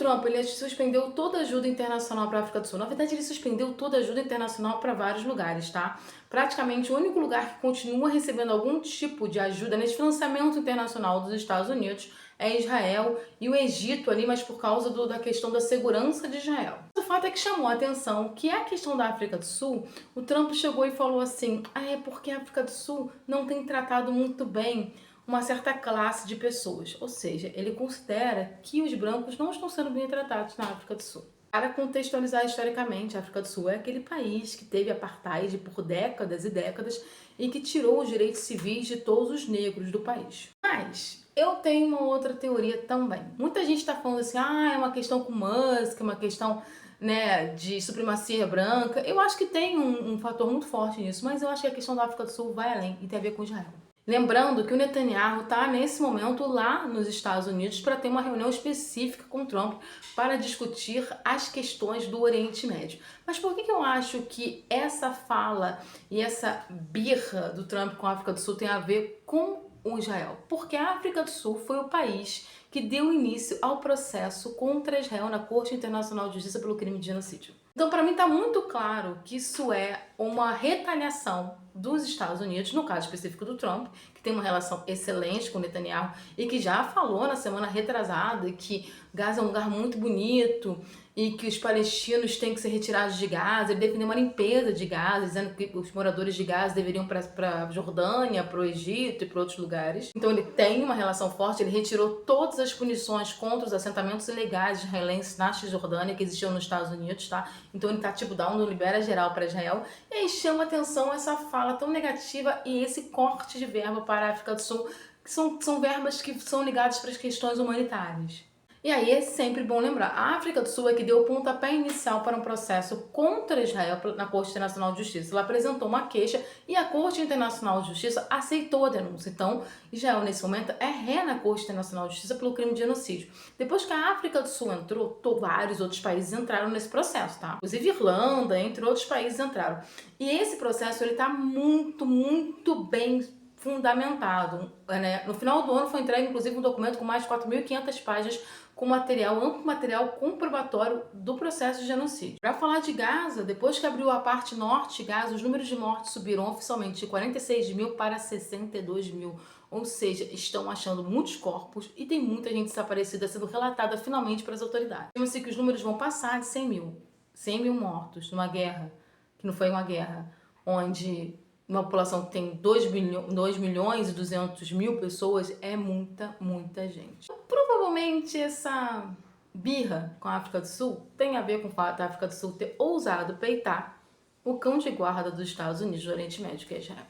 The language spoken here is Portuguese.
Trump ele suspendeu toda a ajuda internacional para a África do Sul. Na verdade, ele suspendeu toda a ajuda internacional para vários lugares, tá? Praticamente o único lugar que continua recebendo algum tipo de ajuda nesse financiamento internacional dos Estados Unidos é Israel e o Egito ali, mas por causa da questão da segurança de Israel. O fato é que chamou a atenção que a questão da África do Sul, o Trump chegou e falou assim: é porque a África do Sul não tem tratado muito bem uma certa classe de pessoas, ou seja, ele considera que os brancos não estão sendo bem tratados na África do Sul. Para contextualizar historicamente, a África do Sul é aquele país que teve apartheid por décadas e décadas e que tirou os direitos civis de todos os negros do país. Mas eu tenho uma outra teoria também. Muita gente está falando assim, é uma questão com Musk, é uma questão, né, de supremacia branca. Eu acho que tem um fator muito forte nisso, mas eu acho que a questão da África do Sul vai além e tem a ver com Israel. Lembrando que o Netanyahu está nesse momento lá nos Estados Unidos para ter uma reunião específica com Trump para discutir as questões do Oriente Médio. Mas por que eu acho que essa fala e essa birra do Trump com a África do Sul tem a ver com o Israel? Porque a África do Sul foi o país que deu início ao processo contra Israel na Corte Internacional de Justiça pelo crime de genocídio. Então, para mim, está muito claro que isso é uma retaliação dos Estados Unidos, no caso específico do Trump, que tem uma relação excelente com o Netanyahu e que já falou na semana retrasada que Gaza é um lugar muito bonito e que os palestinos têm que ser retirados de Gaza. Ele defendeu uma limpeza de Gaza, dizendo que os moradores de Gaza deveriam para a Jordânia, para o Egito e para outros lugares. Então ele tem uma relação forte, ele retirou todas as punições contra os assentamentos ilegais israelenses na Cisjordânia que existiam nos Estados Unidos, tá? Então ele tá tipo, dá um libera geral para Israel. E aí chama atenção essa fala tão negativa e esse corte de verba para a África do Sul, que são verbas que são ligadas para as questões humanitárias. E aí é sempre bom lembrar, a África do Sul é que deu o pontapé inicial para um processo contra Israel na Corte Internacional de Justiça. Ela apresentou uma queixa e a Corte Internacional de Justiça aceitou a denúncia. Então, Israel, nesse momento, é ré na Corte Internacional de Justiça pelo crime de genocídio. Depois que a África do Sul entrou, vários outros países entraram nesse processo, tá? Inclusive Irlanda, entre outros países entraram. E esse processo, ele tá muito, muito bem fundamentado, né? No final do ano foi entregue, inclusive, um documento com mais de 4.500 páginas com material, amplo material comprobatório do processo de genocídio. Para falar de Gaza, depois que abriu a parte norte de Gaza, os números de mortes subiram oficialmente de 46 mil para 62 mil. Ou seja, estão achando muitos corpos e tem muita gente desaparecida sendo relatada finalmente para as autoridades. Estima-se que os números vão passar de 100 mil. 100 mil mortos numa guerra, que não foi uma guerra, onde uma população que tem 2 milhões e 200 mil pessoas é muita, muita gente. Provavelmente essa birra com a África do Sul tem a ver com o fato da África do Sul ter ousado peitar o cão de guarda dos Estados Unidos do Oriente Médio, que é Israel.